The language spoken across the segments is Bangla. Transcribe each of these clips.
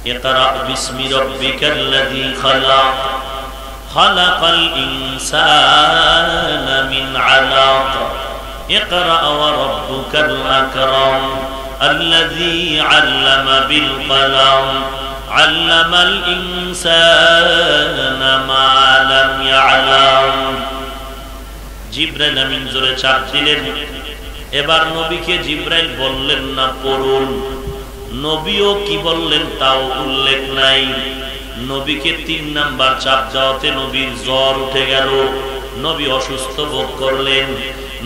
ইকরা বিসমি রাব্বিকাল্লাযী খালাক খালাকাল ইনসানা মিন আলাক ইকরা ওয়া রাব্বুকাল আকরাম আল্লাযী আল্লামা বিল কলম আল্লামাল ইনসানা মা লাম ইয়ালাম। জিবরাইল আমিন জোরে চাপ দিলেন। এবার নবীকে জিবরাইল বললেন না পড়ুন, নবীও কি বললেন তাও উল্লেখ নাই। নবীকে 3 নাম্বার চাপ দেওয়াতে নবীর জ্বর উঠে গেল, নবী অসুস্থ বোধ করলেন।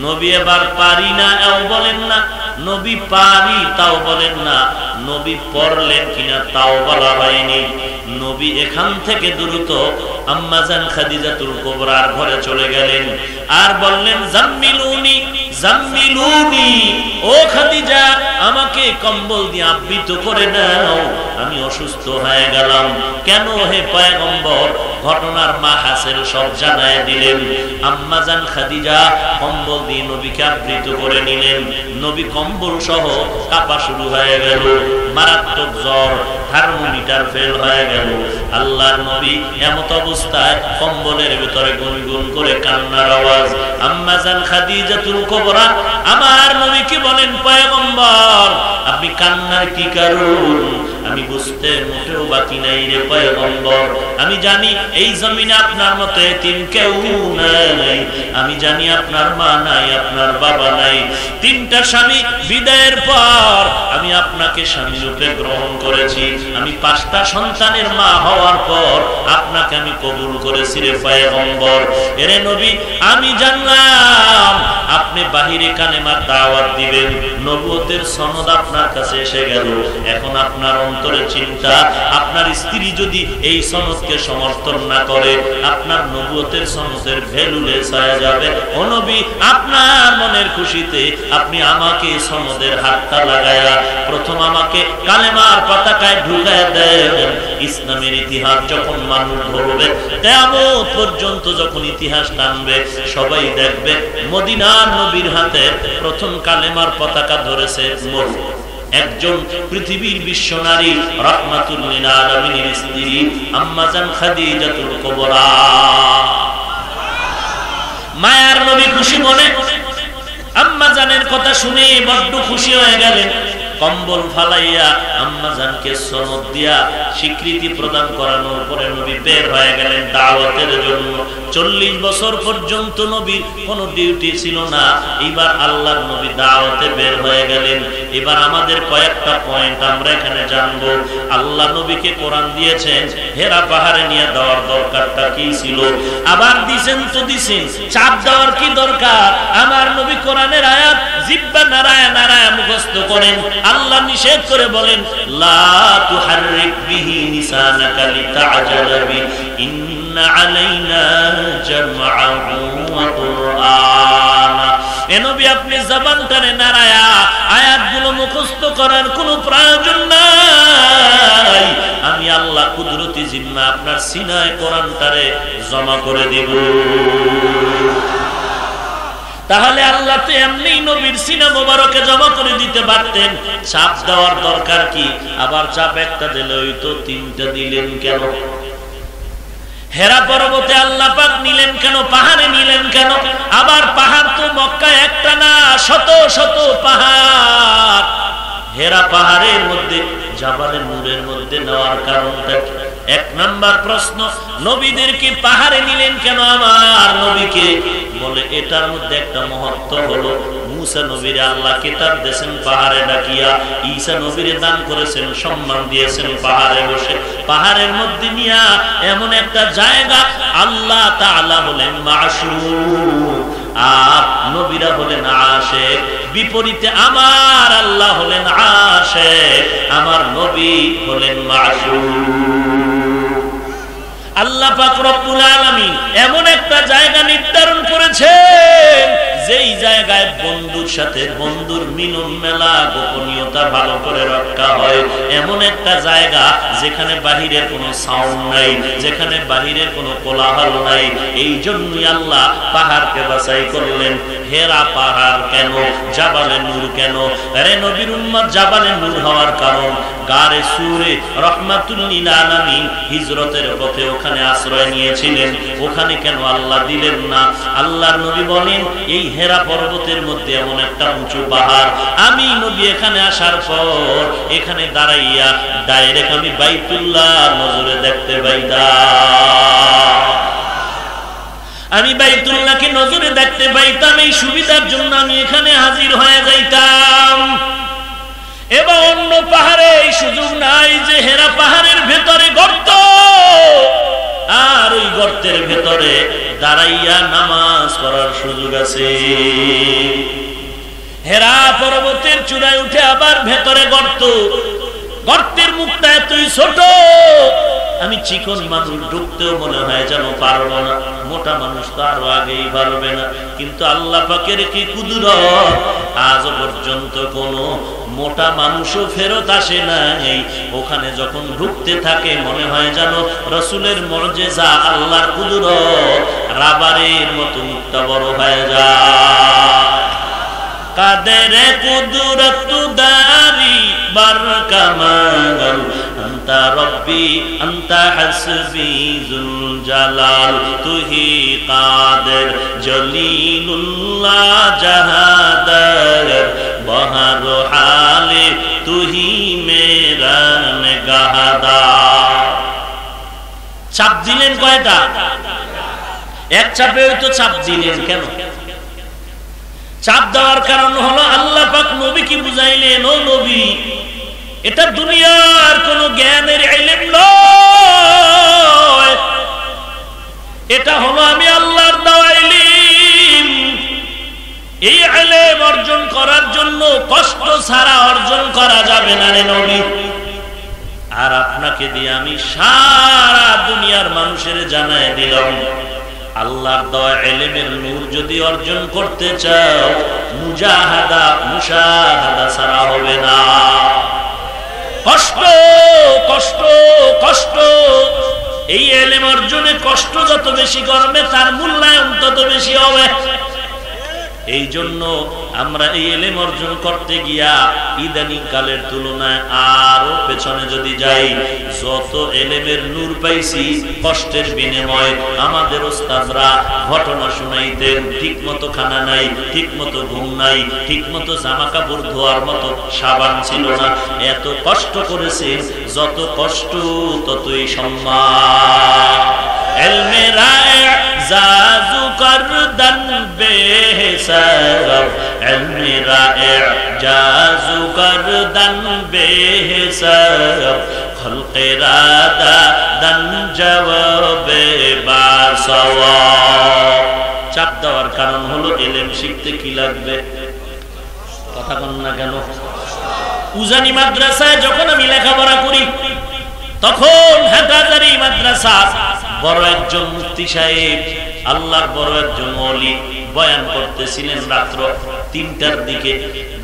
নবী এবার পারি না এও বলেন না, নবী পারি তাও বলেন না, নবী পড়লেন কিনা তাও বলা হয়নি। নবী এখান থেকে দ্রুত আম্মা জান খাদিজাতুল কুবরার ঘরে চলে গেলেন আর বললেন জাম্মিলুনি জাম্মিলুনি, ও খাদিজা আমাকে কম্বল দিয়ে আবৃত করে নাও, আমি অসুস্থ হয়ে গেলাম। কেন হে পয়গম্বর? ঘটনার মাহাসিল সব জানায় দিলেন। আম্মা জান খাদিজা কম্বল দিয়ে নবীকে আবৃত করে নিলেন। নবী কম্বল সহ কাঁপা শুরু হয়ে গেল, মারাত্মক জ্বর, থার্মোমিটার ফেল হয়ে গেল। আল্লাহর নবী এমত অবস্থায় কম্বলের ভিতরে গুনগুন করে কান্নার আওয়াজ। আম্মা জান খাদিজাতুল কুবরা আমার নবীকে বলেন পয়গম্বর আপনি কান্নার কি কারণ? আমি বুঝতে মোটেও বাকি নাই রে পয়গম্বর। আমি জানি এই জমিনে আপনার মতো এতিম কেউ নাই, আমি জানি আপনার মা নাই, আপনার বাবা নাই। 3টা স্বামী বিদায়ের পর আমি আপনাকে স্বামী রূপে গ্রহণ করেছি। আমি 5টা সন্তানের মা হওয়ার পর আপনাকে আমি কবুল করেছি রে পয়গম্বর। এরে নবী আমি জানলাম আপনি বাহিরে কালেমার দাওয়াত দিবেন, নবুয়তের সনদ আপনার কাছে এসে গেল। এখন আপনার অন্তরে চিন্তা, আপনার স্ত্রী যদি এই সনদকে সমর্থন না করে আপনার নবুয়তের সনদের ভ্যালু লেস হয়ে যাবে। ও নবী আপনার মনের খুশিতে আপনি আমাকে সনদের হাতটা লাগায়া প্রথম আমাকে কালেমার পতাকায় ঢুকায় দেন। ইসলামের ইতিহাস যখন মানুষ ধরবে, কিয়ামত পর্যন্ত যখন ইতিহাস টানবে, সবাই দেখবে মদিনার নবীর হাতে প্রথম কালেমার পতাকা ধরেছে একজন পৃথিবীর বিশ্ব নারী রাহমাতুল লিল আলামিনের স্ত্রী আম্মা জান খাদিজাতুল কুবরা। মায়ার নবী খুশি মনে আম্মা জানের কথা শুনে বড্ড খুশি হয়ে গেলেন। কম্বল ফালাইয়া আম্মা জানকে সনদ দিয়া স্বীকৃতি প্রদান করানোর পরে নবী বের হয়ে গেলেন দাওয়াতের জন্য। 40 বছর পর্যন্ত নবীর কোনো ডিউটি ছিল না। এবার আল্লাহর নবী দাওয়াতে বের হয়ে গেলেন। এবার আমাদের কয়েকটা পয়েন্ট আমরা এখানে জানবো। আল্লাহ নবীকে কোরআন দিয়েছেন, হেরা পাহাড়ে নিয়ে দেওয়ার দরকারটা কি ছিল? আবার দিছেন তো দিছেন, চাপ দেওয়ার কি দরকার? আমার নবী কোরআনের আয়াত জিহ্বা নাড়ায়া নাড়ায়া মুখস্থ করেন। আল্লাহ নিষেধ করে বলেন লা তুহাররিক বিহি লিসানাকা লিতাআজালা বি ইন্না আলাইনা জামআহু ওয়া কুরআনা। এ নবী আপনি জবানটারে নাড়ায়া আয়াতগুলো মুখস্থ করার কোনো প্রয়োজন নাই। আমি আল্লাহ কুদরতি জিম্মা আপনার সিনায় কোরআনটারে জমা করে দেব। তাহলে আল্লাহ তো এমনি নবীর সিনা মোবারকে জমা করে দিতে পারতেন, চাপ দেওয়ার দরকার কি? আবার চাপ একটা দিলে ওই তো 3টা দিলেন কেন? হেরা পর্বতে আল্লাহ পাক নিলেন কেন? পাহাড়ে নিলেন কেন? আবার পাহাড় তো মক্কা একটা না, শত শত পাহাড়। হেরা পাহাড়ের মধ্যে জাবালে নূরের মধ্যে নেওয়ার কারণটা কি? 1 নাম্বার প্রশ্ন, নবীদেরকে পাহাড়ে নিলেন কেন আমার নবীকে? বলে এটার মধ্যে একটা মহত্ব হলো, মুসা নবীরে আল্লাহ কিতাব দিয়েছেন পাহাড়ে ডাকিয়া, ঈসা নবীরে দান করেছেন, সম্মান দিয়েছেন পাহাড়ে বসে। পাহাড়ের মধ্যে নিয়া এমন একটা জায়গা, আল্লাহ তাআলা হলেন মাশূক আর নবীরা হলেন আশিক। বিপরীতে আমার আল্লাহ হলেন আশিক, আমার নবী হলেন মাশূক। আল্লাহ পাক রব্বুল আলামিন এমন একটা জায়গা নির্ধারণ করেছেন যেই জায়গায় বন্ধুর সাথে বন্ধুর মিলন মেলা গোপনীয়তা ভালো করে রক্ষা হয়, এমন একটা জায়গা যেখানে বাহিরের কোনো সাউন্ড নাই, যেখানে বাহিরের কোনো কোলাহল নাই। এই জন্যই আল্লাহ পাহাড়কে বাছাই করলেন। হেরা পাহাড় কেন, জাবালে নূর কেন? আরে নবীর উম্মত জাবালে নূর হওয়ার কারণ গারে সুরে রহমাতুল লিল আলামিন হিজরতের পথে ওখানে আশ্রয় নিয়েছিলেন। ওখানে কেন আল্লাহ দিলেন না? আল্লাহর নবী বলেন, এই হেরা পর্বতের মধ্যে এমন একটা উঁচু পাহাড়, আমি নবী এখানে আসার পর এখানে দাঁড়াইয়া ডাইরেক্ট আমি বাইতুল্লাহ নজরে দেখতে পাইতাম। আমি বাইতুল্লাহকে নজরে দেখতে পাইতাম। এই সুবিধার জন্য আমি এখানে হাজির হয়ে যাইতাম। এবং অন্য পাহাড়ে এই সুযোগ নাই যে হেরা পাহাড়ের ভেতরে গর্ত, আর ওই গর্তের ভেতরে দাঁড়াইয়া নামাজ পড়ার সুযোগ আছে। হেরা পর্বতের চূড়ায় উঠে আবার ভেতরে গর্ত, গর্তের মুখটা এতই ছোট, আমি চিকন মানুষ ঢুকতেও মনে হয় যেন পারবো না, মোটা মানুষ তো আরো আগেই পারবে না। কিন্তু আল্লাহ পাকের কি কুদরত, আজ পর্যন্ত কোনো মোটা মানুষও ফেরত আসে নাই। ওখানে যখন ঢুকতে থাকে মনে হয় যেন রাসূলের মুজিজা, আল্লাহর কুদরত, রাবারের মতো মুখটা বড় হয়ে যায়। কাদের কুদরত দারি বারকামাল, আনতা রব্বি আনতা হাসবি যুল জালাল, তুহি কাদের জলিলুল্লাহ জাহাদার, বহর হালে তুহি মেরা নিগাহদার। চাপ দিলেন কয়টা? এক চাপে হয়তো চাপ দিলেন কেন? চাপ দেওয়ার কারণ হলো আল্লাহ পাক নবী কি বুঝাইলেন, ও নবী, এটা দুনিয়ার কোন জ্ঞানের ইলম নয়, এটা হলো আমি আল্লাহর দেওয়া ইলম। এই ইলম অর্জন করার জন্য কষ্ট ছাড়া অর্জন করা যাবে না রে নবী। আর আপনাকে দিয়ে আমি সারা দুনিয়ার মানুষের জানায় দিলাম, আল্লাহর দেওয়া ইলমের নূর যদি অর্জন করতে চাও, মুজাহাদা মুশাহাদা ছাড়া হবে না। কষ্ট কষ্ট কষ্ট, এই ইলম অর্জনে কষ্ট যত বেশি করবে তার মূল্যায়ন তত বেশি হবে। এই জন্য আমরা এই ইলম অর্জন করতে গিয়া ইদানিং কালের তুলনায় আরো পেছনে যদি যাই, যত ইলমের নূর পাইছি কষ্টের বিনিময়ে আমাদের ওস্তাদরা ঘটনা শুনাইতেন, ঠিক মতো খানা নাই, ঠিক মতো ঘুম নাই, ঠিক মতো জামা কাপড় ধোয়ার মতো সাবান ছিল না, এত কষ্ট করেছেন। যত কষ্ট ততই সম্মান। ইলমে রায় জাজু করদন বেহিসাব, ইলমে রায় জাজু করদন বেহিসাব, খলকে রাদা দন জবাবে বাসওয়াব। চাপ দেওয়ার কারণ হলো ইলম শিখতে কি লাগবে? কথা বল না কেন? উজানি মাদ্রাসায় যখন আমি লেখাপড়া করি, তখন হাটহাজারী মাদ্রাসা বড় একজন মুফতি সাহেব, আল্লাহর বড় একজন ওলি বয়ান করতেছিলেন রাত্র ৩টার দিকে।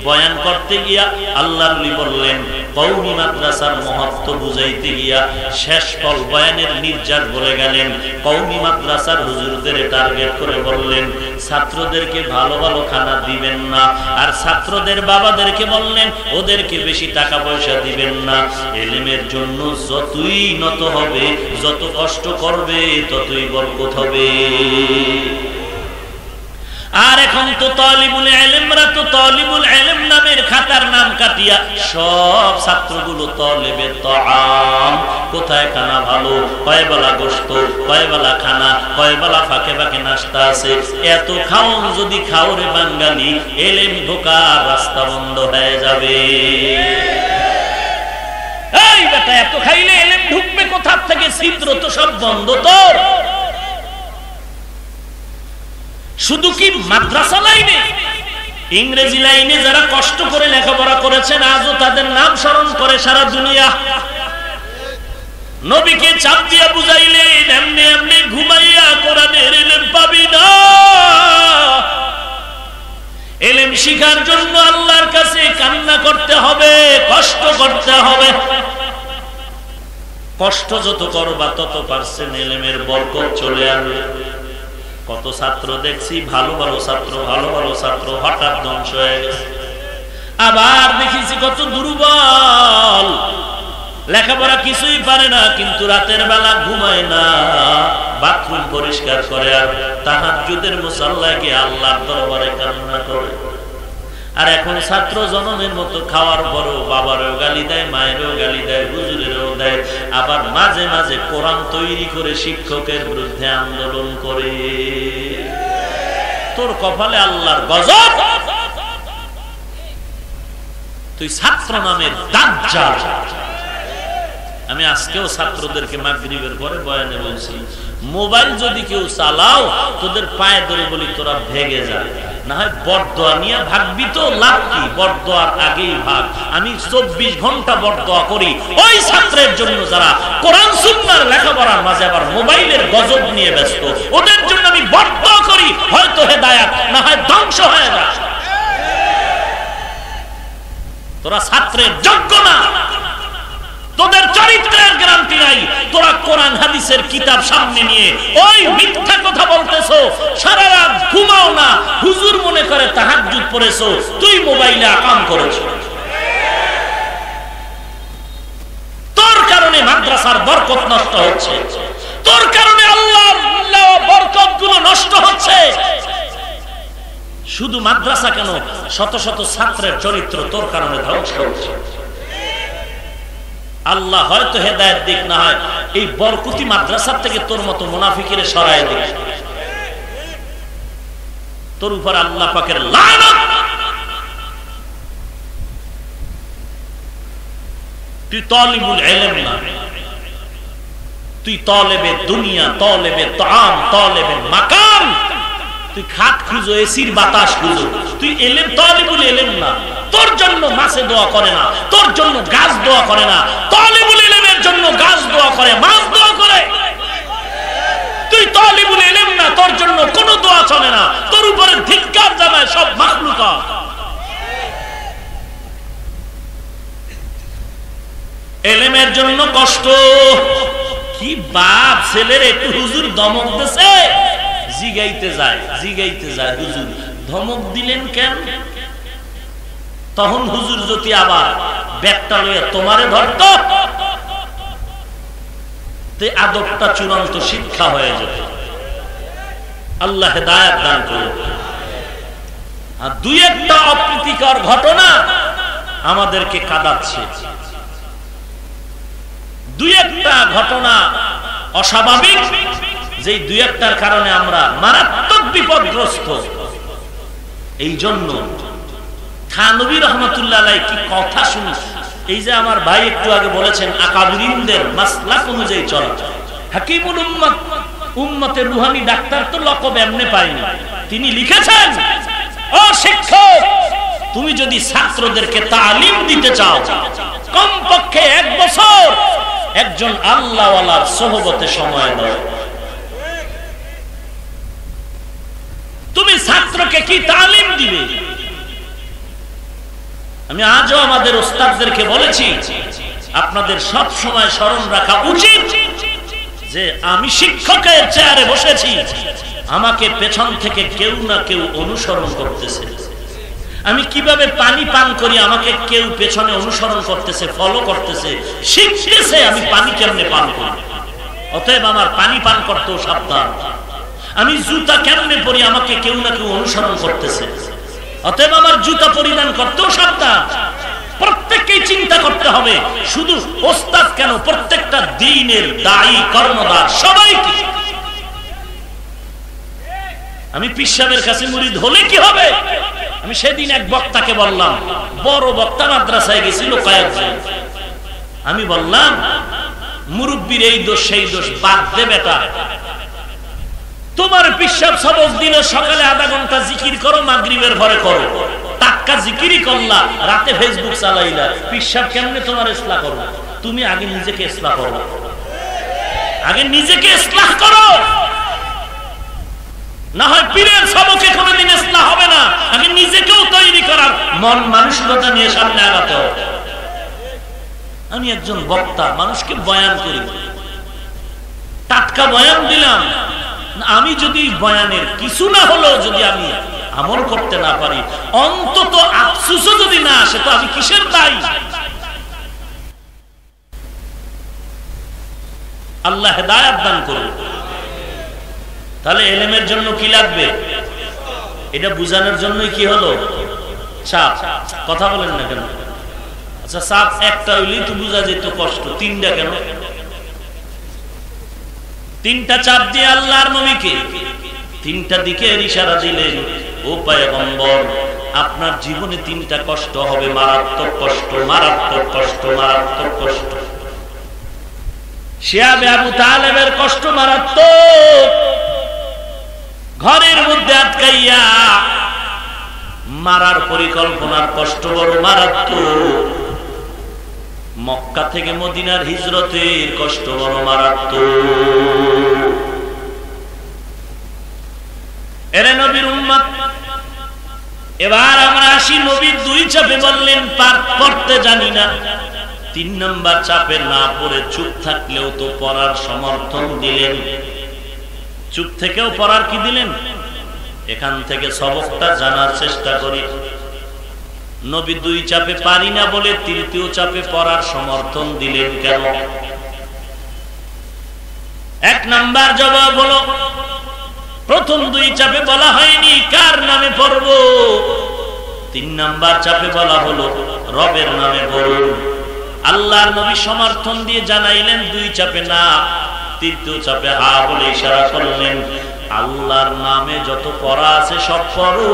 বয়ান করতে গিয়া আল্লাহর ওলি বললেন, কওমি মাদ্রাসার মহত্ব বুঝাইতে গিয়া শেষ ফল বয়ানের নির্যাস বলে গেলেন। কওমি মাদ্রাসার হুজুরদের টার্গেট করে বললেন, ছাত্রদেরকে ভালো ভালো খানা দিবেন না, আর ছাত্রদের বাবাদেরকে বললেন ওদেরকে বেশি টাকা পয়সা দিবেন না। ইলমের জন্য যতই নত হবে, যত কষ্ট করবে, ততই বরকত হবে। আর এখন তো তালিবুল ইলমরা তো তালিবুল ইলম নামের খাতার নাম কাটিয়া সব ছাত্রগুলো তালিবে তাআম, কোথায় খানা ভালো, কয় বেলা গোশত, কয় বেলা খানা, কয় বেলা ফাঁকে ফাঁকে নাস্তা আছে। এত খাওন যদি খাও রে বাঙালি, ইলম ঢোকার রাস্তা বন্ধ হয়ে যাবে। এই বেটা, এত খাইলে ইলম ঢুকবে কোথা থেকে? ছিদ্র তো সব বন্ধ। তোর শুধু কি মাদ্রাসা লাইনে, ইংরেজি লাইনে যারা কষ্ট করে লেখাপড়া করেছেন আজও তাদের নাম স্মরণ করে সারা দুনিয়া। নবীকে চাপ দিয়া বুঝাইলেন, এমনি এমনি ঘুমাইয়া কোরআনের ইলম পাবি না। ইলম শিখার জন্য আল্লাহর কাছে কান্না করতে হবে, কষ্ট করতে হবে। কষ্ট যত করবা তত পারছেন ইলমের বরকত চলে আসবে। কত ছাত্র দেখছি ভালো ভালো ছাত্র হঠাৎ ধ্বংস হয়ে গেছে। আবার দেখেছি কত দুর্বল, লেখাপড়া কিছুই পারে না, কিন্তু রাতের বেলা ঘুমায় না, বাথরুম পরিষ্কার করে আর তাহাজ্জুদের মুসাল্লায় গিয়ে আল্লাহর দরবারে কান্না করে। আর এখন ছাত্র জনমের মতো খাওয়ার পরও বাবারও গালি দেয়, মায়েরও গালি দেয়, হুজুরেরও দেয়, আবার মাঝে মাঝে কোরআন তৈরি করে শিক্ষকের বিরুদ্ধে আন্দোলন করে। তোর কপালে আল্লাহর গজব, তুই ছাত্র নামের দাজ্জাল। আমি আজকেও ছাত্রদেরকে মাগরিবের পরে বয়ানে বলছি, মোবাইল যদি কেউ চালাও তোদের পায়ে ধরে বলি তোরা ভেগে যা, না হয় বরদোয়া নিয়ে ভাগবি তো লাভ কি, বরদোয়ার আগেই ভাগ। আমি 24 ঘন্টা বরদোয়া করি ওই ছাত্রের জন্য যারা কোরআন সুন্নাহর লেখাপড়ার মাঝে আবার মোবাইলের গজব নিয়ে ব্যস্ত, ওদের জন্য আমি বরদোয়া করি, হয়তো হেদায়েত না হয় ধ্বংস হয়ে যায়। তোরা ছাত্রের যোগ্য না, তোদের চরিত্রের গ্যারান্টি নাই, তোরা কোরআন হাদিসের কিতাব সামনে নিয়ে ওই মিথ্যা কথা বলতেছো, সারা রাত ঘুমাও না, হুজুর মনে করে তাহাজ্জুদ পড়েছো, তুই মোবাইলে আকাম করেছো। তোর কারণে মাদ্রাসার বরকত নষ্ট হচ্ছে, তোর কারণে আল্লাহর বরকতগুলো নষ্ট হচ্ছে। শুধু মাদ্রাসা কেন, শত শত ছাত্রের চরিত্র তোর কারণে ধ্বংস হচ্ছে। আল্লাহ হয়তো হেদায়েত দিক, না হয় এই বরকতি মাদ্রাসার থেকে তোর মতো মুনাফিকের সরায় দিক। তোর উপর আল্লাহ পাকের লানত। তুই তালিবুল ইলম না, তুই তালেবে দুনিয়া, তালেবে তাআম, তালেবে মাকাম। তুই খাট খুঁজো, এসির বাতাস খুঁজো, তুই ইলম তালিবুল ইলম না। তোর জন্য মাছে দোয়া করে না, তোর জন্য গাছ দোয়া করে না, তালিবুল ইলমের জন্য গাছ দোয়া করে, মাছ দোয়া করে। তুই তালিবুল ইলম না, তোর জন্য কোনো দোয়া চলে না, তোর উপরে ধিক্কার জানায় সব মাখলুকাত। ইলমের জন্য কষ্ট। কি বাপ ছেলের একটু হুজুর ধমক দিছে, জিগাইতে যায় হুজুর ধমক দিলেন কেন? তখন হুজুর যদি আবার ব্যাগটা লইয়া তোমারে ধরত, তে আদবটা চূড়ান্ত শিক্ষা হয়ে যেত। আল্লাহ হেদায়েত দান করুন। আর দুই একটা অপ্রীতিকর ঘটনা আমাদেরকে কাঁদাচ্ছে, দুই একটা ঘটনা অস্বাভাবিক, যে দুই একটার কারণে আমরা মারাত্মক বিপদগ্রস্ত। এই জন্য থানবী রহমাতুল্লাহ আলাইহি কি কথা শুনি, এই যে আমার ভাই একটু আগে বলেছেন আকাবিরিনদের মাসলাক অনুযায়ী চলা। হাকিমুল উম্মত, উম্মতের রুহানি ডাক্তার তো লকব এমনি পায়নি। তিনি লিখেছেন, ও শিক্ষক, তুমি যদি ছাত্রদেরকে তালিম দিতে চাও, কমপক্ষে 1 বছর একজন আল্লাহওয়ালার সোহবতে সময় দাও। তুমি ছাত্রকে কি তালিম দিবে? আমি আজও আমাদের ওস্তাদদেরকে বলেছি, আপনাদের সব সময় স্মরণ রাখা উচিত যে আমি শিক্ষকের চেয়ারে বসেছি, আমাকে পেছন থেকে কেউ না কেউ অনুসরণ করতেছে। আমি কিভাবে পানি পান করি, আমাকে কেউ পেছনে অনুসরণ করতেছে, ফলো করতেছে, শিখতেছে আমি পানি কেমনে পান করি। অতএব আমার পানি পান করতেও সাবধান। আমি জুতা কেমনে পরি, আমাকে কেউ না কেউ অনুসরণ করতেছে, অতএব আমার জুতা পরিধান করতেও সাবধান। প্রত্যেককেই চিন্তা করতে হবে, শুধু ওস্তাদ কেন, প্রত্যেকটা দ্বীনের দায়ী কর্মদার সবাইকে। আমি পীর সাহেবের কাছে মুরিদ হলে কি হবে? আমি সেদিন এক বক্তাকে বললাম, বড় বক্তা মাদ্রাসায় গেছিল কয়েকজন, আমি বললাম মুরব্বীর এই দোষ সেই দোষ বাদ দে বেটা, তোমার পীর সাহেব সবক দিল সকালে আধা ঘন্টা জিকির করো, মাগরিবের পরে করো, টাক্কা জিকিরই করলা, রাতে ফেসবুক চালাইলা, পীর সাহেব কেমনে তোমার ইসলাহ করো? তুমি আগে নিজেকে ইসলাহ করো, আগে নিজেকে ইসলাহ করো। না হয় পীরের সবকে কোনোদিন ইসলাহ হবে না। আগে নিজেকেও তৈরি করার মন মানসিকতা নিয়ে সামনে আগাতে হবে। আমি একজন বক্তা, মানুষকে বয়ান করি, টাটকা বয়ান দিলাম, আমি যদি বয়ানের কিছু না হলেও যদি আমি আমল করতে না পারি, অন্তত আফসোসও যদি না আসে, তো আমি কিসের দায়ী? আল্লাহ হেদায়েত দান করুন। তাহলে ইলমের জন্য কি লাগবে? এটা বুঝানোর জন্যই কি হলো? চাপ। কথা বলেন না কেন? আচ্ছা, চাপ একটা হইলেই তো বুঝা যেত, কষ্ট তিনটা কেন? তিনটা চাপ দিয়ে আল্লাহর নবীকে তিনটা দিকে ইশারা দিলেন, ও পয়গম্বর, আপনার জীবনে তিনটা কষ্ট হবে, মারাত্মক কষ্ট, মারাত্মক কষ্ট, মারাত্মক কষ্ট। শিয়াবে আবু তালেবের কষ্ট মারাত্মক, ঘরের মধ্যে আটকাইয়া মারার পরিকল্পনার কষ্ট বড় মারাত্মক, মক্কা থেকে মদিনার হিজরতের কষ্ট বড় মারাত্মক। এরে নবীর উম্মত, এবার আমরা আসি নবীর দুই চাপে বললেন পড়তে জানি না। 3 নম্বর চাপে না পড়ে চুপ থাকলেও তো পড়ার সমর্থন দিলেন। চুপ থেকেও পড়ার কি দিলেন? এখান থেকে সবকটা জানার চেষ্টা করি। নবী দুই চাপে পারি না বলে তৃতীয় চাপে পড়ার সমর্থন দিলেন কেন? 1 নাম্বার জবাব হলো, প্রথম দুই চাপে বলা হয়নি কার নামে পড়ব, 3 নাম্বার চাপে বলা হলো রবের নামে পড়ুন। আল্লাহর নবী সমর্থন দিয়ে জানাইলেন দুই চাপে না, তৃতীয় চাপে হা বলে ইশারা করলেন, আল্লাহর নামে যত পড়া আছে সব পড়ো,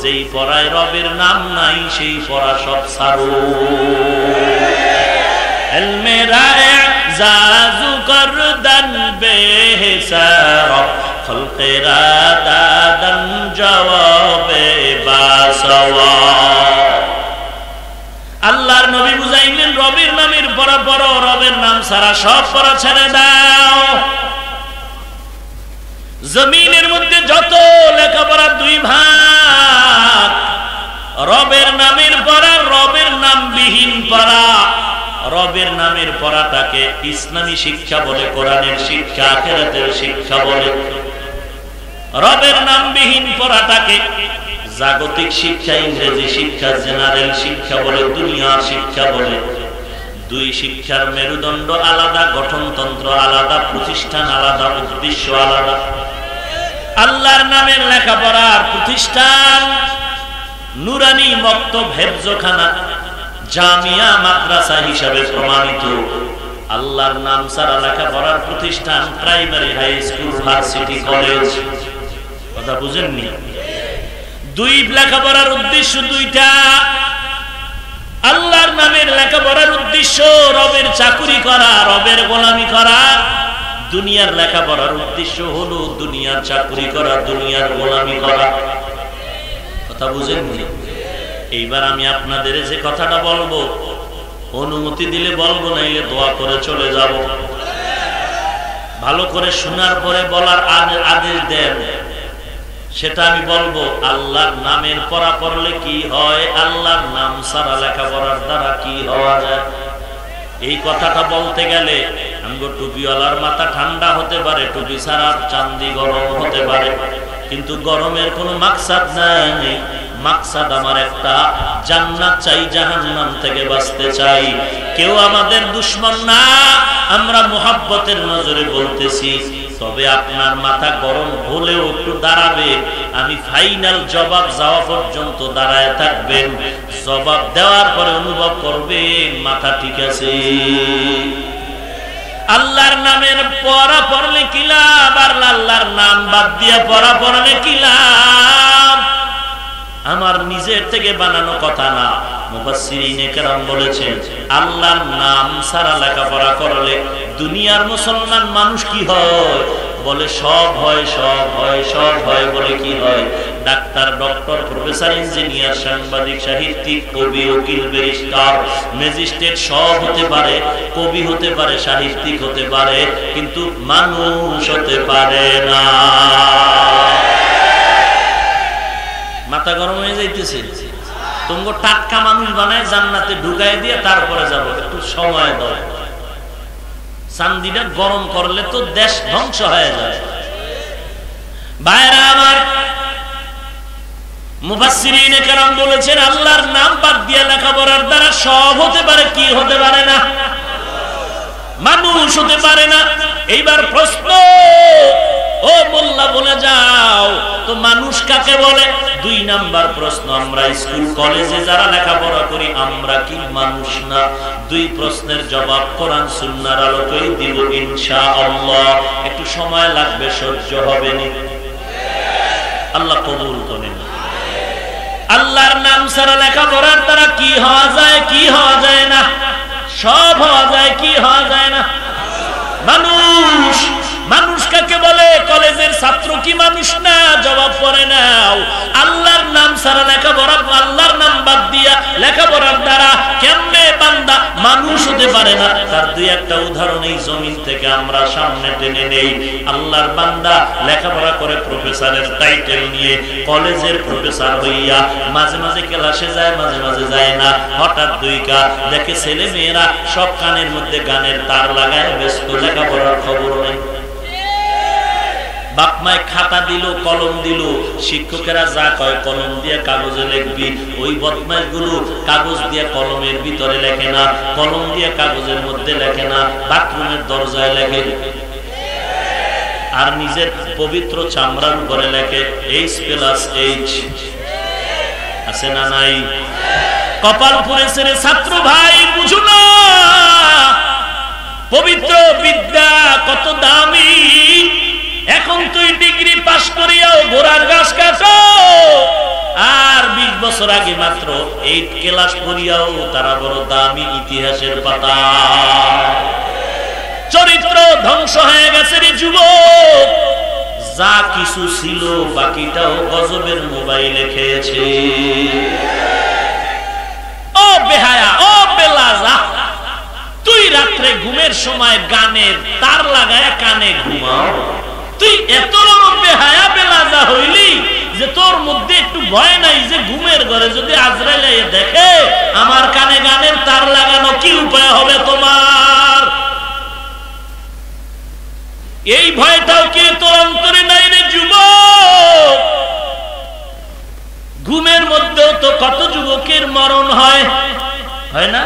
যেই পড়ায় রবের নাম নাই সেই পড়া সব ছাড়ো। ইলমে রা'জাজু করদান বেহসার, খলকেরা দাদান জবাবে বাসাওয়া। আল্লাহর নবী বুঝাইলেন রবের নামের পড়া পড়ো, রবের নাম ছাড়া সব পড়া ছেড়ে দাও। জমিনের মধ্যে যত লেখাপড়া 2 ভাগ, রবের নামের পড়া, রবের নাম বিহীন পড়া। রবের নামের পড়াটাকে ইসলামী শিক্ষা বলে, কোরআনের শিক্ষা, আখিরাতের শিক্ষা বলে। রবের নাম বিহীন পড়াটাকে জাগতিক শিক্ষা, ইংরেজি শিক্ষা, জেনারেল শিক্ষা বলে, দুনিয়ার শিক্ষা বলে। দুই শিক্ষার মেরুদণ্ড আলাদা, গঠনতন্ত্র আলাদা, প্রতিষ্ঠান আলাদা, উদ্দেশ্য আলাদা। আল্লাহর নামের লেখাপড়ার প্রতিষ্ঠান নুরানি মক্তব, হেফজখানা, জামিয়া, মাদ্রাসা হিসাবে প্রমাণিত। আল্লাহর নাম ছাড়া লেখাপড়ার প্রতিষ্ঠান primary, high school, varsity, college. কথা বুঝেননি? দুই লেখাপড়ার উদ্দেশ্য দুইটা। আল্লাহর নামের লেখাপড়ার উদ্দেশ্য রবের চাকুরি করা, রবের গোলামি করা। দুনিয়ার লেখাপড়ার উদ্দেশ্য হলো দুনিয়ার চাকুরি করা, দুনিয়ার গোলামি করা। কথা বুঝেননি? এইবার আমি আপনাদের যে কথাটা বলবো, অনুমতি দিলে বলবো, নাইলে দোয়া করে চলে যাব। ভালো করে শোনার পরে বলার আদেশ দেন, সেটা আমি বলবো। আল্লাহর নামের পড়া পড়লে কি হয়, আল্লাহর নাম ছাড়া লেখাপড়ার দ্বারা কি হওয়া যায়। এই কথাটা বলতে গেলে আমগো টুপিওয়ালার মাথা ঠান্ডা হতে পারে, টুপি ছাড়ার চান্দি গরম হতে পারে, কিন্তু গরমের কোনো মাকসাদ নাই। মাকসাদ আমার একটা, জান্নাত চাই, জাহান্নাম থেকে বাঁচতে চাই। কেউ আমাদের দুশমন না, আমরা মুহাব্বতের নজরে বলতেছি। তবে আপনার মাথা গরম হলেও একটু দাঁড়াবে, আমি ফাইনাল জবাব যাওয়া পর্যন্ত দাঁড়ায় থাকবেন। জবাব দেওয়ার পরে অনুভব করবেন মাথা ঠিক আছে। আল্লাহর নামের পড়া পড়লে কি লাভ, আর আল্লাহর নাম বাদ দিয়ে পড়া পড়লে কি লাভ? আমার নিজের থেকে বানানো কথা না, মুফাসসিরিনে কেরাম বলেছেন আল্লাহর নাম ছাড়া লেখাপড়া করলে দুনিয়ার মুসলমান মানুষ কি হয়? বলে সব হয়, সব হয়, সব হয়। বলে কি হয়? ডাক্তার, ডক্টর, প্রফেসর, ইঞ্জিনিয়ার, সাংবাদিক, সাহিত্যিক, কবি, উকিল, ব্যারিস্টার, ম্যাজিস্ট্রেট সব হতে পারে, কবি হতে পারে, সাহিত্যিক হতে পারে, কিন্তু মানুষ হতে পারে না। মাথা গরম হয়ে যাইতেছে। তোমগো টাটকা মানুষ বানায় জান্নাতে ঢুকাই দিয়ে তারপরে যাবো, একটু সময় দাও। চান্দিটা গরম করলে তো দেশ ধ্বংস হয়ে যায়। ভাইরা আমার, মুফাসসিরিনে কেরাম বলেছেন আল্লাহর নাম বাদ দিয়ে লেখাপড়ার দ্বারা সব হতে পারে, কি হতে পারে না? মানুষ হতে পারে না। এইবার প্রশ্ন, ও মোল্লা বলে যাও তো মানুষ কাকে বলে? 2 নাম্বার প্রশ্ন, আমরা স্কুল কলেজে যারা লেখাপড়া করি আমরা কি মানুষ না? 2 প্রশ্নের জবাব কোরআন সুন্নাহর আলোকেই দিব ইনশাআল্লাহ। একটু সময় লাগবে, সহ্য হবে না। আল্লাহ কবুল করেন। আল্লাহর নাম ছাড়া লেখাপড়ার দ্বারা কি হওয়া যায়, কি হওয়া যায় না? সব হওয়া যায়, কি হওয়া যায় না? মানুষ। মানুষ কাকে বলে? কলেজের ছাত্র কি মানুষ না? জবাব পড়ে নাও। আল্লাহর নাম ছাড়া লেখাপড়া, আল্লাহর নাম বাদ দিয়া লেখাপড়ার দ্বারা কেমনে বান্দা মানুষ হতে পারে না? তার 2-1টা উদাহরণ এই জমিন থেকে আমরা সামনে টেনে নেই। আল্লাহর বান্দা লেখাপড়া করে প্রফেসরের টাইটেল নিয়ে কলেজের প্রফেসর হইয়া মাঝে মাঝে ক্লাসে যায়, মাঝে মাঝে যায় না। হঠাৎ 2 দেখে ছেলে মেয়েরা সব কানের মধ্যে গানের তার লাগায় ব্যস্ত, লেখাপড়ার খবর নেই। বাপমায় খাতা দিল, কলম দিল, শিক্ষকেরা যা কয় কলম দিয়ে কাগজে লিখবি, ওই বদমাইশগুলো কাগজ দিয়ে কলমের ভিতরে লেখে না, কলম দিয়ে কাগজের মধ্যে লেখে না, বাথরুমের দরজায় লেখে, আর নিজের পবিত্র চামড়ার উপরে লেখে H+H। আছে না নাই? কপাল পুড়েছে রে ছাত্র ভাই, বুঝো না পবিত্র বিদ্যা কত দামি। এখন তুই ডিগ্রি পাস করিয়াও ঘোড়ার গাছ কাটো, আর 20 বছর আগে মাত্র 8 ক্লাস পড়িয়াও তারা বড় দামি ইতিহাসের পাতা। চরিত্র ধ্বংস হয়ে গেছে রে যুবক। যা কিছু ছিল বাকিটাও গজবের মোবাইলে খেয়েছে। ও বেহায়া, ও বেলাজা, তুই রাত্রে ঘুমের সময় গানের তার লাগায় কানে ঘুমাও। তুই এত বড় বেহায়া বেলাজা হইলি যে তোর মধ্যে একটু ভয় নাই যে ঘুমের ঘরে যদি আজরাইল দেখে আমার কানে গানের তার লাগানো, কি উপায় হবে তোমার? এই ভয়টাও কি তোর অন্তরে নাই রে যুবক? ঘুমের মধ্যেও তো কত যুবকের মরণ হয়, হয় না?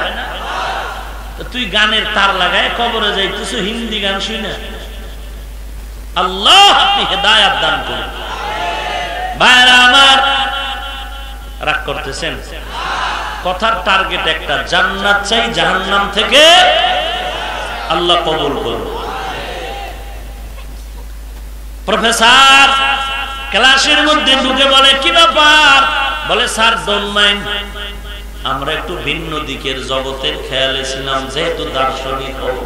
তুই গানের তার লাগায় কবরে যাইতেছ, হিন্দি গান শুই না। আল্লাহ আপনি হেদায়েত দান করুন। ভাইরা আমার, রাগ করতেছেন? কথার টার্গেট একটা, জান্নাত চাই, জাহান্নাম থেকে আল্লাহ কবুল করুন। প্রফেসর ক্লাসের মধ্যে ঢুকে বলে, কি ব্যাপার? বলে, স্যার ডোন্ট মাইন্ড, আমরা একটু ভিন্ন দিকের জগতের খেয়ালে ছিলাম, যেহেতু দার্শনিক হব,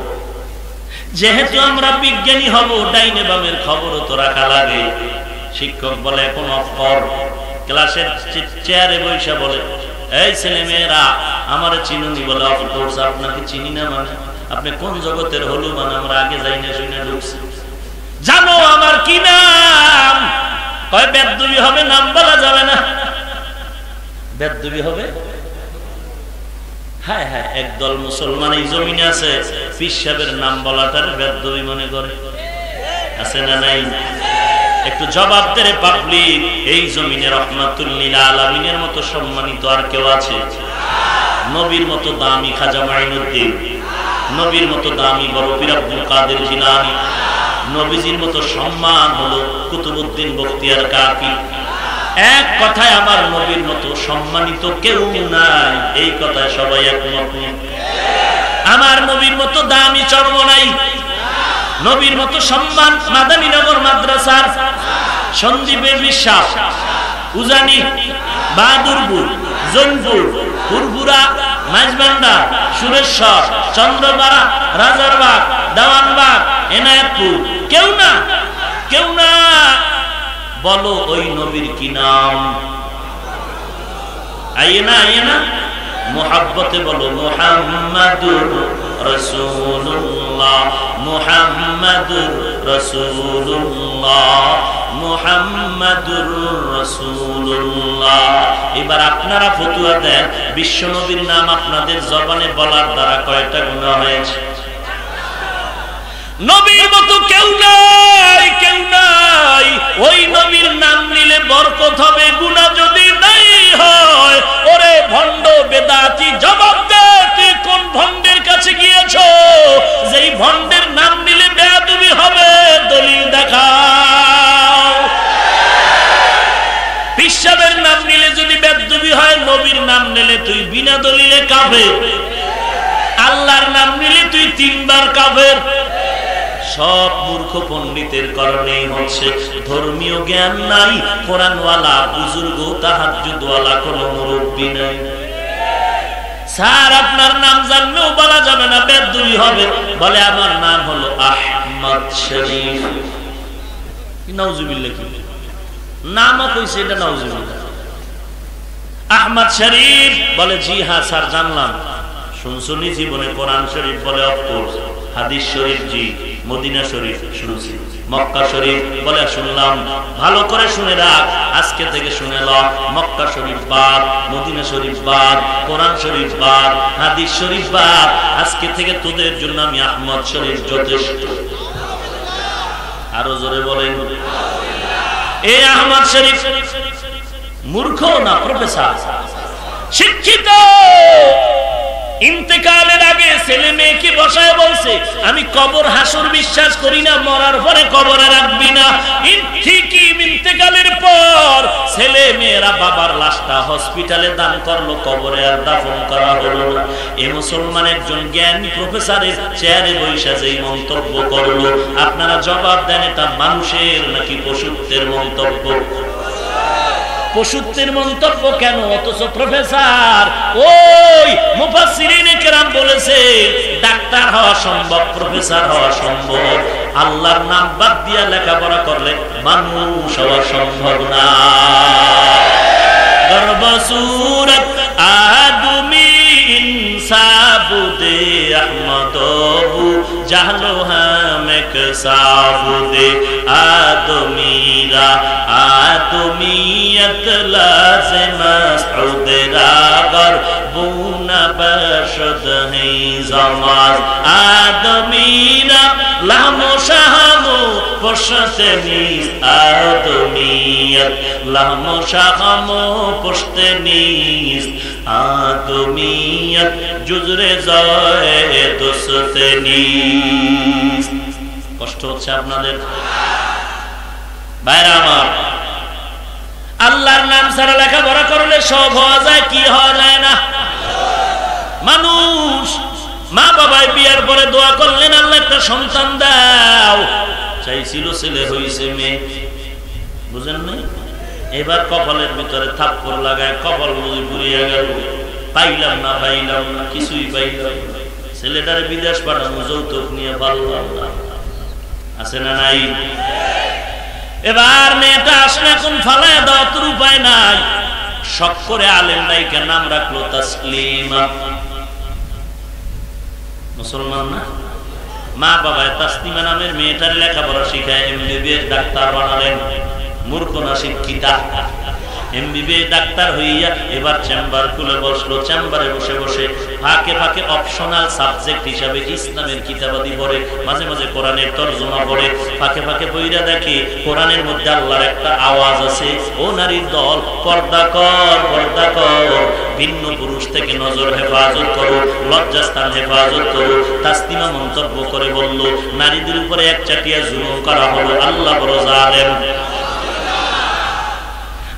যেহেতু আমরা বিজ্ঞানী হব, ডাইনে বামের খবরও তো রাখা লাগে। শিক্ষক বলে, এখন অফ কর। ক্লাসের চেয়ারে বৈশা বলে, এই ছেলে মেয়েরা আমার চিনুনি? বলে, অফ কোর্স, আপনাকে চিনি না মানে? আপনি কোন জগতের হলো মানে? আমরা আগে যাই না, শুনে ঢুকছি। জানো আমার কি নাম? কয় বেদবি হবে, নাম বলা যাবে না। বেদবি হবে? হ্যাঁ হ্যাঁ, একদল মুসলমান এই জমিনে আছে পীর সাহেবের নাম বলাটার বেদবি মনে করে। আছে না নাই? একটু জবাব দে রে পাবলিক। এই জমিনে রহমাতুল লিল আলামিনের মতো সম্মানিত আর কেউ আছে? নবীর মতো দামি খাজা মাইনুদ্দিন, নবীর মতো দামি বড় পীর আব্দুল কাদের জিলানী, নবীজির মতো সম্মান হলো কুতুবউদ্দিন বখতিয়ার কাকি। এক কথায় আমার নবীর মতো সম্মানিত কেউ নাই, এই কথায় সবাই একমত। আমার নবীর মতো দামি চর্ম নাই, নবীর মতো সম্মান মাদানীনগর মাদ্রাসার সন্দীপের বিশ্বাস, উজানি, বাহাদুরপুর, জৈনপুর, ফুরফুরা, মাঝবান্ডা, সুরেশ্বর, চন্দ্রপাড়া, রাজারবাগ, দেওয়ানবাগ, এনায়েতপুর, কেউ না, কেউ না। বলো ওই নবীর কি নাম? আইয়ে না, আইয়ে না, মোহাব্বতে বলো মুহাম্মাদুর রাসূলুল্লাহ, মুহাম্মাদুর রাসূলুল্লাহ মুহাম্মাদুর রাসূলুল্লাহ। এবার আপনারা ফতোয়া দেন, বিশ্ব নবীর নাম আপনাদের জবানে বলার দ্বারা কয়টা গুনাহ হয়েছে? নবীর মতো কেউ নাই, কেউ নাই। ওই নবীর নাম নিলে বরকত হবে, গুনাহ যদি নাই হয়। ওরে ভণ্ড বেদাতি, জবাব দে, তুই কোন ভণ্ডের কাছে গিয়েছো যেই ভণ্ডের নাম নিলে বেয়াদবি হবে? দলিল দেখাও। পিসাবের নাম নিলে যদি বেয়াদবি হয়, নবীর নাম নিলে তুই বিনা দলিলে কাফের। আল্লাহর নাম নিলে তুই 3 বার কাফের। সব মূর্খ পণ্ডিতের কারণেই হচ্ছে ধর্মীয় জ্ঞান নাই, কোরআনওয়ালা বুজুর্গ তাহাজ্জুদওয়ালা কোনো মুরব্বি নাই। স্যার আপনার নাম জানলেও বলা যাবে না, বেয়াদবি হবে। বলে আমার নাম হলো আহমদ শরীফ। নাউজুবিল্লাহ, কি নামও কইছে এটা? নাউজুবিল্লাহ। আহমদ শরীফ বলে জি হ্যাঁ স্যার জানলাম। শুনছনি জীবনে কোরআন শরীফ? বলে অফকোর্স। হাদিস শরীফ? জি। মদিনা শরীফ? শুনছি। মক্কা শরীফ? বলে শুনলাম। ভালো করে শুনে রাখ, আজকে থেকে শুনে ল, মক্কা শরীফ বাদ, মদিনা শরীফ বাদ, কোরআন শরীফ বাদ, হাদিস শরীফ বাদ। আজকে থেকে তোদের জন্য আমি আহমদ শরীফ যথেষ্ট। আরো জোরে বলেন। এই আহমদ শরীফ মূর্খ না প্রফেসর? শিক্ষিত। ইন্তেকালের আগে ছেলে মেয়েকে বসায় বলছে, আমি কবর হাসর বিশ্বাস করি না, মরার পরে কবরে রাখবি না। ঠিকই ইন্তেকালের পর ছেলে মেয়েরা বাবার লাশটা হসপিটালে দান করলো, কবরে আর দাফন করা হলো না। এই মুসলমান একজন জ্ঞানী প্রফেসরের চেয়ারে বৈশা যেই মন্তব্য করলো, আপনারা জবাব দেন এটা মানুষের নাকি পশুত্বের মন্তব্য? পশুত্বের মন্তব্য কেন? অথচ প্রফেসর, ওই মুফাসসিরিনে কেরাম বলেছে ডাক্তার হওয়া সম্ভব, প্রফেসর হওয়া সম্ভব। আল্লাহর নাম বাদ দিয়া লেখাপড়া করলে মানুষ হওয়া সম্ভব না। গর্বসূরত আদমি ইনসাবুদে আহমদবু জাহলো হামেক সাবুদে আদমিরা আদমিয়ত লাজিমা উদরাগর বুনা বশদ হে জামাজ আদমিরা লামো শাহামো পশতে নিস আদমিয়ত লামো শাহামো পশতে নিস আদমিয়ত জুজরে যায় দোসতে নিস। কষ্ট হচ্ছে আপনাদের? বাইরে আমার, আল্লাহর নাম ছাড়া লেখাপড়া করলে সব হওয়া যায়, কি হওয়া যায় না? মানুষ মা বাবায় বিয়ার পরে দোয়া করলেন, আল্লাহ একটা সন্তান দাও। চাইছিল ছেলে, হইছে মেয়ে। বুঝেন না? এবার কপালের ভিতরে থাপ্পড় লাগায় কপাল পুড়িয়ে গেল, পাইলাম না, পাইলাম না, কিছুই পাইলাম না। ছেলেটার বিদেশ পাঠানো, যৌতুক নিয়ে পারলাম না। আছে না নাই? এবার মেয়েটা আসলে এখন ফালায় দেওয়া তোর উপায় নাই। শখ করে আলেম নাইকে নাম রাখলো তাসলিমা। মুসলমান না? মা বাবা তাসলিমা নামের মেয়েটার লেখাপড়া শিখায় এমবিবিএস ডাক্তার বানালেন। মূর্খ না শিক্ষিতা? এমবিবিএস ডাক্তার হইয়া এবার চেম্বার খুলে বসলো। চেম্বারে বসে বসে ফাঁকে ফাঁকে অপশনাল সাবজেক্ট হিসাবে ইসলামের কিতাবাদি পড়ে, মাঝে মাঝে কোরআনের তরজমা পড়ে। ফাঁকে ফাঁকে বইরা দেখে কোরআনের মধ্যে আল্লাহর একটা আওয়াজ আছে, ও নারীর দল, পর্দা কর, পর্দা কর, ভিন্ন পুরুষ থেকে নজর হেফাজত করো, লজ্জাস্থান হেফাজত করো। তাসলিমা মন্তব্য করে বলল, নারীদের উপরে এক চাটিয়া জুলুম করা হলো, আল্লাহ বড় জালেম।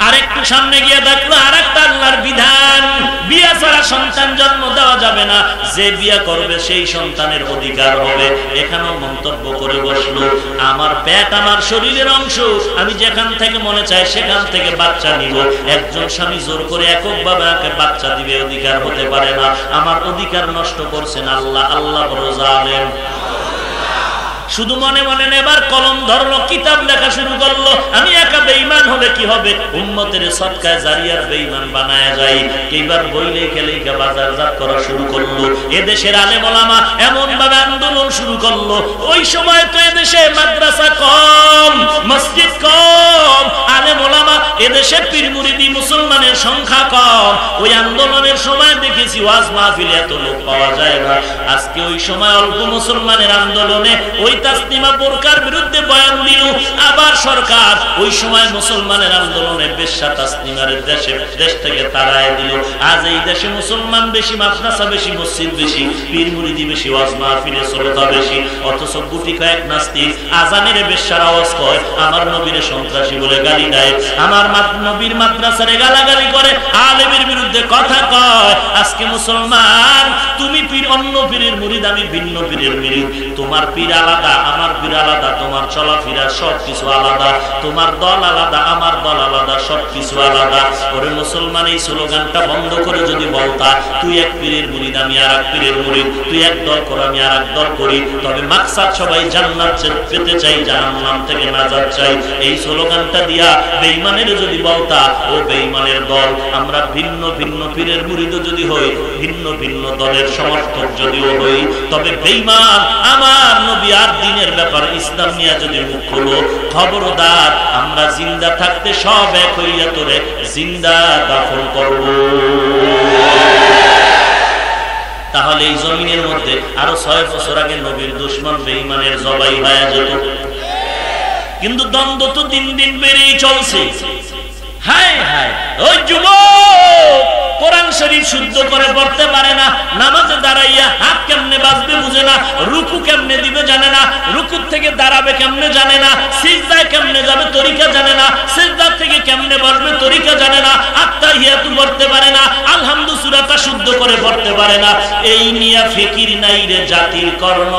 আরেকটু সামনে গিয়ে দেখলো আরেকটা আল্লাহর বিধান, বিয়া ছাড়া সন্তান জন্ম দেওয়া যাবে না, যে বিয়া করবে সেই সন্তানের অধিকার হবে। এখানেও মন্তব্য করে বসলো, আমার পেট আমার শরীরের অংশ, আমি যেখান থেকে মনে চায় সেখান থেকে বাচ্চা নিব। একজন স্বামী জোর করে এককভাবে আমাকে বাচ্চা দিবে, অধিকার হতে পারে না। আমার অধিকার নষ্ট করছেন আল্লাহ, আল্লাহ বড় জালেম। শুধু মনে মনে এবার কলম ধরলো, কিতাব লেখা শুরু করলো। আমি একা বেঈমান হলে কি হবে, উম্মতের সদকায়ে জারিয়ার বেঈমান বানায়া যায়। এইবার বই লেখে লেখে বাজারজাত করা শুরু করলো। এদেশের আলেম ওলামা এমন ভাবে আন্দোলন শুরু করলো। ওই সময় তো এদেশে মাদ্রাসা কম, মসজিদ কম, আলেম ওলামা এদেশে পীর মুরিদি মুসলমানের সংখ্যা কম। ওই আন্দোলনের সময় দেখেছি ওয়াজ মাহফিলে এত লোক পাওয়া যায় না। আজকে ওই সময় অল্প মুসলমানের আন্দোলনে ওই তাসলিমা বোরকার বিরুদ্ধে বয়ান দিল, আবার সরকার ওই সময় মুসলমানের আন্দোলনে বেশ্যা তাসলিমার দেশ থেকে তাড়ায় দিল। আজ এই দেশে মুসলমান বেশি, মাদ্রাসা বেশি, মসজিদ বেশি, পীর মুরিদি বেশি, ওয়াজ মাহফিলে শ্রোতা বেশি, অথচ গুটি কয়েক নাস্তিক আজানের বেশ্যার আওয়াজ কয়, আমার নবীর সন্ত্রাসী বলে গালি দেয়, আমার নবীর মাদ্রাসারে গালাগালি করে, আলেমের বিরুদ্ধে কথা কয়। আজকে মুসলমান, তুমি পীর অন্য পীরের মুরিদ, আমি ভিন্ন পীরের মুরিদ, তোমার পীর আলাদা, আমার পীর আলাদা, তোমার চলাফেরা সবকিছু আলাদা, তোমার দল আলাদা, আমার দল আলাদা, সবকিছু আলাদা। ওরে মুসলমান, এই স্লোগানটা বন্ধ করে যদি বলতা, তুই এক পীরের মুরিদ, আমি আর এক পীরের মুরিদ, তুই এক দল কর, আমি আর এক দল করি, তবে মাকসাদ সবাই জান্নাত পেতে চাই, জাহান্নাম থেকে নাজাত চাই, এই স্লোগানটা দিয়া বেঈমানের যদি বলতা, ও বেঈমানের দল, আমরা ভিন্ন ভিন্ন পীরের মুরিদ যদি হই, ভিন্ন ভিন্ন দলের সমর্থক যদিও হই, তবে বেঈমান আমার নবী আর দ্বীনের ব্যাপার ইসলাম নিয়ে যদি মুখ খোলো, খবরদার আমরা জিন্দা থাকতে সব এক হইয়া তোরে জিন্দা দাফন করব। তাহলে এই জমিনের মধ্যে আরো 6 বছর আগে নবীর দুশমন বেঈমানের জবাই হয়ে যেত, কিন্তু দ্বন্দ্ব তো দিন দিন বেড়েই চলছে। হায় হায়, ওই যুবক কোরআন শরীফ শুদ্ধ করে পড়তে পারে না, নামাজে দাঁড়াইয়া হাত কেমনে বাজবে বুঝে না, রুকু কেমনে দিবে জানে না, রুকু থেকে দাঁড়াবে কেমনে জানে না, সিজদায় কেমনে যাবে তরিকা জানে না, সিজদা থেকে কেমনে বসবে তরিকা জানে না, আত্তাহিয়াতু পড়তে পারে না, আলহামদু সূরাটা শুদ্ধ করে পড়তে পারে না। এই নিয়া ফিকির নাই রে জাতির কর্ম।